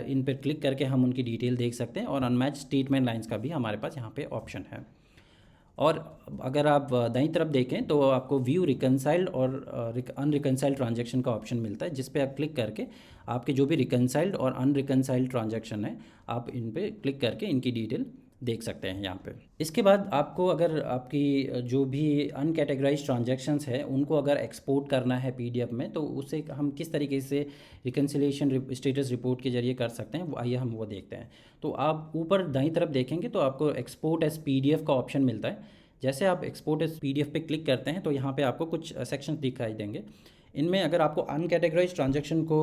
इन पर क्लिक करके हम उनकी डिटेल देख सकते हैं, और अनमैच स्टेटमेंट लाइंस का भी हमारे पास यहाँ पे ऑप्शन है। और अगर आप दाईं तरफ देखें तो आपको व्यू रिकनसाइल्ड और अनरिकनसाइल्ड ट्रांजैक्शन का ऑप्शन मिलता है, जिस पे आप क्लिक करके आपके जो भी रिकनसाइल्ड और अनरिकनसाइल्ड ट्रांजैक्शन है, आप इन पे क्लिक करके इनकी डिटेल देख सकते हैं यहाँ पे। इसके बाद आपको अगर आपकी जो भी अनकैटेगराइज्ड ट्रांजैक्शंस है उनको अगर एक्सपोर्ट करना है पीडीएफ में, तो उसे हम किस तरीके से रिकन्सिलिएशन स्टेटस रिपोर्ट के जरिए कर सकते हैं, आइए हम वो देखते हैं। तो आप ऊपर दाईं तरफ देखेंगे तो आपको एक्सपोर्ट एज पीडीएफ का ऑप्शन मिलता है। जैसे आप एक्सपोर्ट एज पीडीएफ पे क्लिक करते हैं तो यहाँ पे आपको कुछ सेक्शंस दिखाई देंगे। इनमें अगर आपको अनकैटेगराइज्ड ट्रांजैक्शन को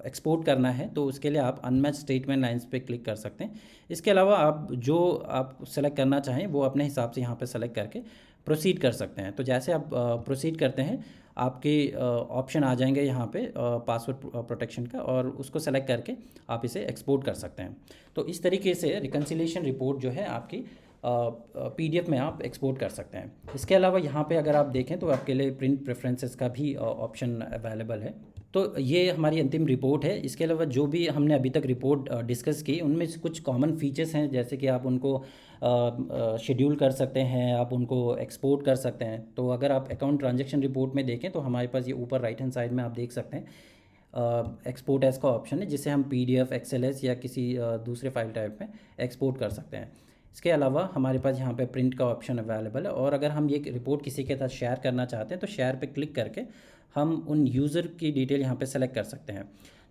एक्सपोर्ट करना है तो उसके लिए आप अनमैच स्टेटमेंट लाइंस पे क्लिक कर सकते हैं। इसके अलावा आप जो आप सेलेक्ट करना चाहें वो अपने हिसाब से यहाँ पे सेलेक्ट करके प्रोसीड कर सकते हैं। तो जैसे आप प्रोसीड करते हैं, आपके ऑप्शन आ जाएंगे यहाँ पे पासवर्ड प्रोटेक्शन का, और उसको सेलेक्ट करके आप इसे एक्सपोर्ट कर सकते हैं। तो इस तरीके से रिकन्सिलिएशन रिपोर्ट जो है आपकी पीडीएफ में आप एक्सपोर्ट कर सकते हैं। इसके अलावा यहाँ पे अगर आप देखें तो आपके लिए प्रिंट प्रेफरेंसेस का भी ऑप्शन अवेलेबल है। तो ये हमारी अंतिम रिपोर्ट है। इसके अलावा जो भी हमने अभी तक रिपोर्ट डिस्कस की, उनमें से कुछ कॉमन फीचर्स हैं, जैसे कि आप उनको शेड्यूल कर सकते हैं, आप उनको एक्सपोर्ट कर सकते हैं। तो अगर आप अकाउंट ट्रांजैक्शन रिपोर्ट में देखें तो हमारे पास ये ऊपर राइट हैंड साइड में आप देख सकते हैं एक्सपोर्ट एज का ऑप्शन है, जिसे हम पीडीएफ, एक्सएलएस या किसी दूसरे फाइल टाइप में एक्सपोर्ट कर सकते हैं। इसके अलावा हमारे पास यहाँ पे प्रिंट का ऑप्शन अवेलेबल है, और अगर हम ये रिपोर्ट किसी के साथ शेयर करना चाहते हैं तो शेयर पे क्लिक करके हम उन यूज़र की डिटेल यहाँ पे सेलेक्ट कर सकते हैं।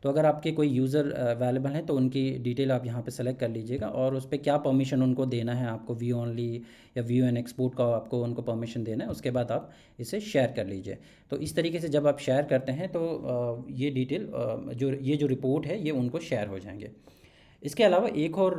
तो अगर आपके कोई यूज़र अवेलेबल हैं तो उनकी डिटेल आप यहाँ पे सेलेक्ट कर लीजिएगा, और उस पर क्या परमिशन उनको देना है, आपको व्यू ओनली या व्यू एंड एक्सपोर्ट का आपको उनको परमिशन देना है, उसके बाद आप इसे शेयर कर लीजिए। तो इस तरीके से जब आप शेयर करते हैं तो ये डिटेल जो रिपोर्ट है ये उनको शेयर हो जाएंगे। इसके अलावा एक और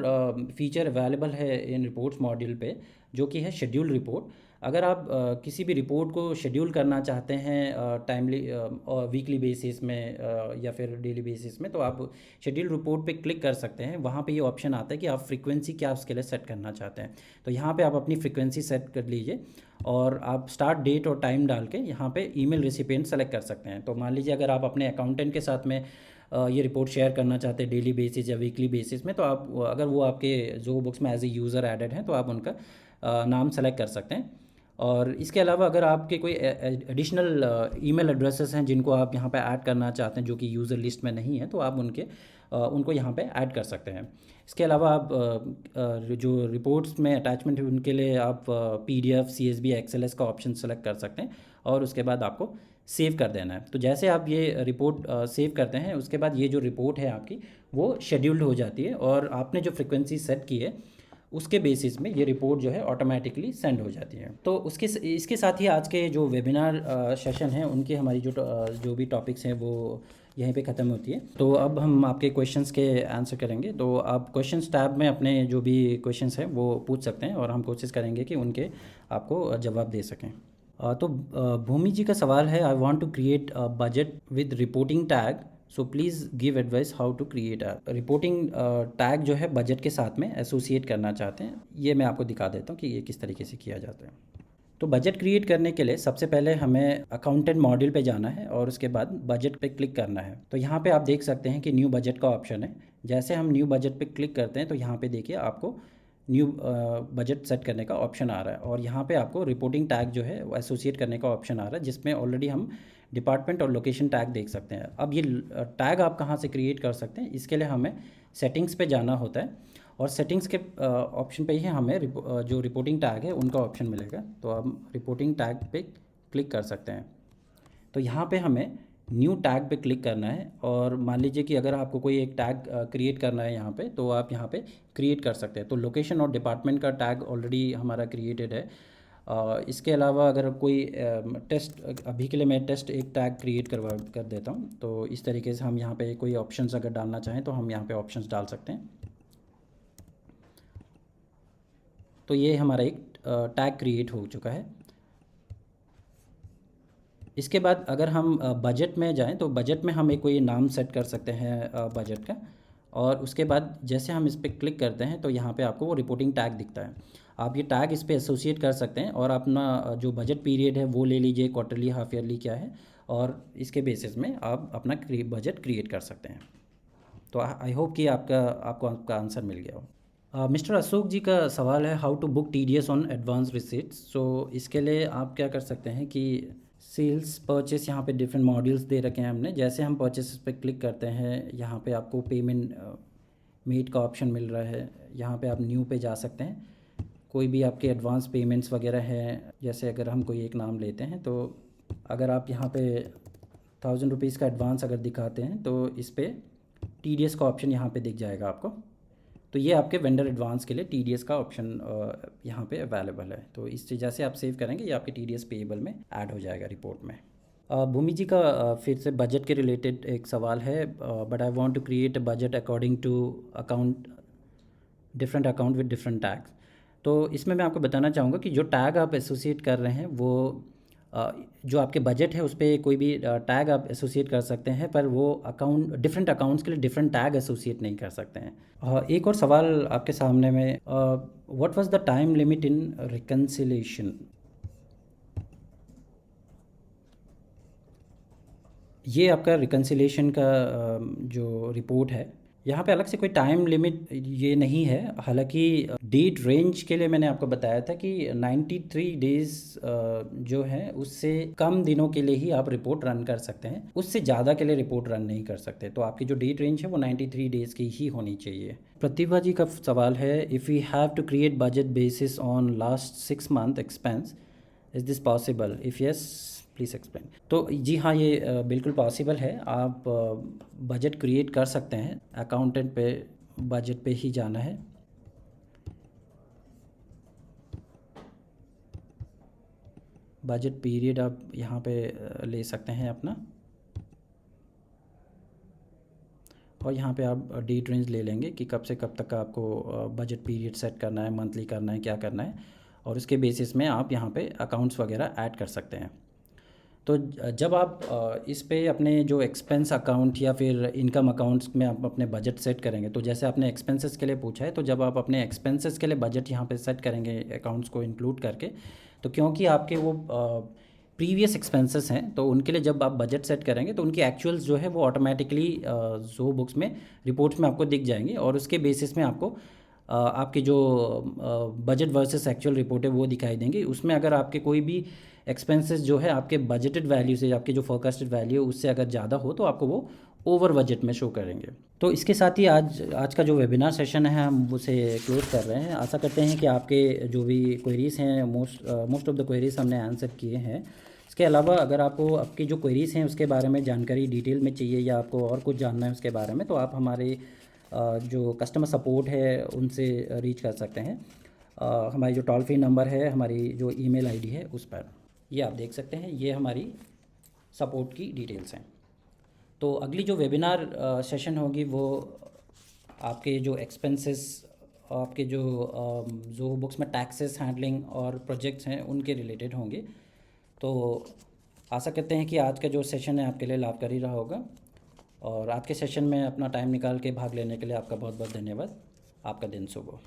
फीचर अवेलेबल है इन रिपोर्ट्स मॉड्यूल पे, जो कि है शेड्यूल रिपोर्ट। अगर आप किसी भी रिपोर्ट को शेड्यूल करना चाहते हैं टाइमली और वीकली बेसिस में या फिर डेली बेसिस में, तो आप शेड्यूल रिपोर्ट पे क्लिक कर सकते हैं। वहाँ पे ये ऑप्शन आता है कि आप फ्रीक्वेंसी क्या उसके लिए सेट करना चाहते हैं। तो यहाँ पे आप अपनी फ्रीक्वेंसी सेट कर लीजिए, और आप स्टार्ट डेट और टाइम डाल के यहाँ पे ईमेल रेसिपिएंट सेलेक्ट कर सकते हैं। तो मान लीजिए अगर आप अपने अकाउंटेंट के साथ में ये रिपोर्ट शेयर करना चाहते हैं डेली बेसिस या वीकली बेसिस में, तो आप अगर वो आपके जो बुक्स में एज ए यूज़र एडेड हैं तो आप उनका नाम सेलेक्ट कर सकते हैं। और इसके अलावा अगर आपके कोई एडिशनल ईमेल एड्रेसेस हैं जिनको आप यहाँ पे ऐड करना चाहते हैं जो कि यूज़र लिस्ट में नहीं है, तो आप उनको यहाँ पे ऐड कर सकते हैं। इसके अलावा आप जो रिपोर्ट्स में अटैचमेंट है उनके लिए आप पीडीएफ, सीएसवी, एक्सएलएस का ऑप्शन सेलेक्ट कर सकते हैं, और उसके बाद आपको सेव कर देना है। तो जैसे आप ये रिपोर्ट सेव करते हैं, उसके बाद ये जो रिपोर्ट है आपकी वो शेड्यूल्ड हो जाती है, और आपने जो फ्रिक्वेंसी सेट की है उसके बेसिस में ये रिपोर्ट जो है ऑटोमेटिकली सेंड हो जाती है। तो इसके साथ ही आज के जो वेबिनार सेशन हैं उनके हमारी जो भी टॉपिक्स हैं वो यहीं पे ख़त्म होती है। तो अब हम आपके क्वेश्चंस के आंसर करेंगे। तो आप क्वेश्चंस टैब में अपने जो भी क्वेश्चंस हैं वो पूछ सकते हैं, और हम कोशिश करेंगे कि उनके आपको जवाब दे सकें। तो भूमि जी का सवाल है, I want to create a budget with reporting tag, so please give advice how to create a reporting tag जो है बजट के साथ में एसोसिएट करना चाहते हैं। ये मैं आपको दिखा देता हूँ कि ये किस तरीके से किया जाता है। तो बजट क्रिएट करने के लिए सबसे पहले हमें अकाउंटेंट मॉड्यूल पे जाना है, और उसके बाद बजट पे क्लिक करना है। तो यहाँ पे आप देख सकते हैं कि न्यू बजट का ऑप्शन है। जैसे हम न्यू बजट पे क्लिक करते हैं तो यहाँ पे देखिए आपको न्यू बजट सेट करने का ऑप्शन आ रहा है, और यहाँ पे आपको रिपोर्टिंग टैग जो है वो एसोसिएट करने का ऑप्शन आ रहा है, जिसमें ऑलरेडी हम डिपार्टमेंट और लोकेशन टैग देख सकते हैं। अब ये टैग आप कहाँ से क्रिएट कर सकते हैं, इसके लिए हमें सेटिंग्स पे जाना होता है, और सेटिंग्स के ऑप्शन पे ही हमें जो रिपोर्टिंग टैग है उनका ऑप्शन मिलेगा। तो हम रिपोर्टिंग टैग पे क्लिक कर सकते हैं। तो यहाँ पे हमें न्यू टैग पे क्लिक करना है, और मान लीजिए कि अगर आपको कोई एक टैग क्रिएट करना है यहाँ पे, तो आप यहाँ पे क्रिएट कर सकते हैं। तो लोकेशन और डिपार्टमेंट का टैग ऑलरेडी हमारा क्रिएटेड है। इसके अलावा अगर कोई टेस्ट, अभी के लिए मैं टेस्ट एक टैग क्रिएट कर देता हूँ। तो इस तरीके से हम यहाँ पे कोई ऑप्शंस अगर डालना चाहें तो हम यहाँ पे ऑप्शंस डाल सकते हैं। तो ये हमारा एक टैग क्रिएट हो चुका है। इसके बाद अगर हम बजट में जाएं तो बजट में हम एक कोई नाम सेट कर सकते हैं बजट का, और उसके बाद जैसे हम इस पर क्लिक करते हैं तो यहाँ पे आपको वो रिपोर्टिंग टैग दिखता है। आप ये टैग इस पे एसोसिएट कर सकते हैं और अपना जो बजट पीरियड है वो ले लीजिए, क्वार्टरली, हाफ ईयरली क्या है, और इसके बेसिस में आप अपना बजट क्रिएट कर सकते हैं। तो आई होप कि आपका आंसर मिल गया हो। मिस्टर अशोक जी का सवाल है, how to book TDS on advance receipts. So इसके लिए आप क्या कर सकते हैं कि सेल्स परचेस, यहाँ पे डिफरेंट मॉड्यूल्स दे रखे हैं हमने। जैसे हम परचेस पे क्लिक करते हैं, यहाँ पे आपको पेमेंट मेड का ऑप्शन मिल रहा है। यहाँ पे आप न्यू पे जा सकते हैं, कोई भी आपके एडवांस पेमेंट्स वगैरह हैं, जैसे अगर हम कोई एक नाम लेते हैं तो अगर आप यहाँ पे 1000 रुपीज़ का एडवांस अगर दिखाते हैं तो इस पर TDS का ऑप्शन यहाँ पे दिख जाएगा आपको। तो ये आपके वेंडर एडवांस के लिए TDS का ऑप्शन यहाँ पे अवेलेबल है। तो इससे जैसे आप सेव करेंगे ये आपके TDS पेएबल में ऐड हो जाएगा रिपोर्ट में। भूमि जी का फिर से बजट के रिलेटेड एक सवाल है, but I want to create a budget according to account, different account with different tags. तो इसमें मैं आपको बताना चाहूँगा कि जो टैग आप एसोसिएट कर रहे हैं वो जो आपके बजट है उस पर कोई भी टैग आप एसोसिएट कर सकते हैं, पर वो अकाउंट, डिफरेंट अकाउंट्स के लिए डिफरेंट टैग एसोसिएट नहीं कर सकते हैं। एक और सवाल आपके सामने में, what was the time limit in reconciliation. ये आपका रिकन्सिलेशन का जो रिपोर्ट है, यहाँ पे अलग से कोई टाइम लिमिट ये नहीं है। हालांकि डेट रेंज के लिए मैंने आपको बताया था कि 93 डेज़ जो है उससे कम दिनों के लिए ही आप रिपोर्ट रन कर सकते हैं, उससे ज़्यादा के लिए रिपोर्ट रन नहीं कर सकते। तो आपकी जो डेट रेंज है वो 93 डेज़ की ही होनी चाहिए। प्रतिभा जी का सवाल है, if we have to create budget basis on last 6 month expense, is this possible, if yes please explain. तो जी हाँ, ये बिल्कुल पॉसिबल है। आप बजट क्रिएट कर सकते हैं, अकाउंटेंट पे बजट पे ही जाना है। बजट पीरियड आप यहाँ पे ले सकते हैं अपना, और यहाँ पे आप डेट रेंज ले लेंगे कि कब से कब तक का आपको बजट पीरियड सेट करना है, मंथली करना है, क्या करना है, और उसके बेसिस में आप यहाँ पे अकाउंट्स वगैरह ऐड कर सकते हैं। तो जब आप इस पे अपने जो एक्सपेंस अकाउंट या फिर इनकम अकाउंट्स में आप अपने बजट सेट करेंगे, तो जैसे आपने एक्सपेंसेस के लिए पूछा है, तो जब आप अपने एक्सपेंसेस के लिए बजट यहाँ पे सेट करेंगे अकाउंट्स को इंक्लूड करके, तो क्योंकि आपके वो प्रीवियस एक्सपेंसेस हैं, तो उनके लिए जब आप बजट सेट करेंगे तो उनकी एक्चुअल्स जो है वो ऑटोमेटिकली जो बुक्स में, रिपोर्ट्स में आपको दिख जाएंगी, और उसके बेसिस में आपको आपकी जो बजट वर्सेस एक्चुअल रिपोर्ट है वो दिखाई देंगी। उसमें अगर आपके कोई भी एक्सपेंसेस जो है आपके बजटेड वैल्यू से, आपके जो फोरकास्टेड वैल्यू है उससे अगर ज़्यादा हो तो आपको वो ओवर बजट में शो करेंगे। तो इसके साथ ही आज का जो वेबिनार सेशन है हम उसे क्लोज कर रहे हैं। आशा करते हैं कि आपके जो भी क्वेरीज़ हैं, मोस्ट ऑफ द क्वेरीज़ हमने आंसर किए हैं। इसके अलावा अगर आपको आपकी जो क्वेरीज़ हैं उसके बारे में जानकारी डिटेल में चाहिए या आपको और कुछ जानना है उसके बारे में, तो आप हमारे जो कस्टमर सपोर्ट है उनसे रीच कर सकते हैं। हमारी जो टोल फ्री नंबर है, हमारी जो ईमेल आईडी है उस पर, ये आप देख सकते हैं। ये हमारी सपोर्ट की डिटेल्स हैं। तो अगली जो वेबिनार सेशन होगी वो आपके जो एक्सपेंसेस, आपके जो बुक्स में टैक्सेस हैंडलिंग और प्रोजेक्ट्स हैं उनके रिलेटेड होंगे। तो आशा करते हैं कि आज का जो सेशन है आपके लिए लाभकारी रहा होगा, और आज के सेशन में अपना टाइम निकाल के भाग लेने के लिए आपका बहुत बहुत धन्यवाद। आपका दिन शुभ हो।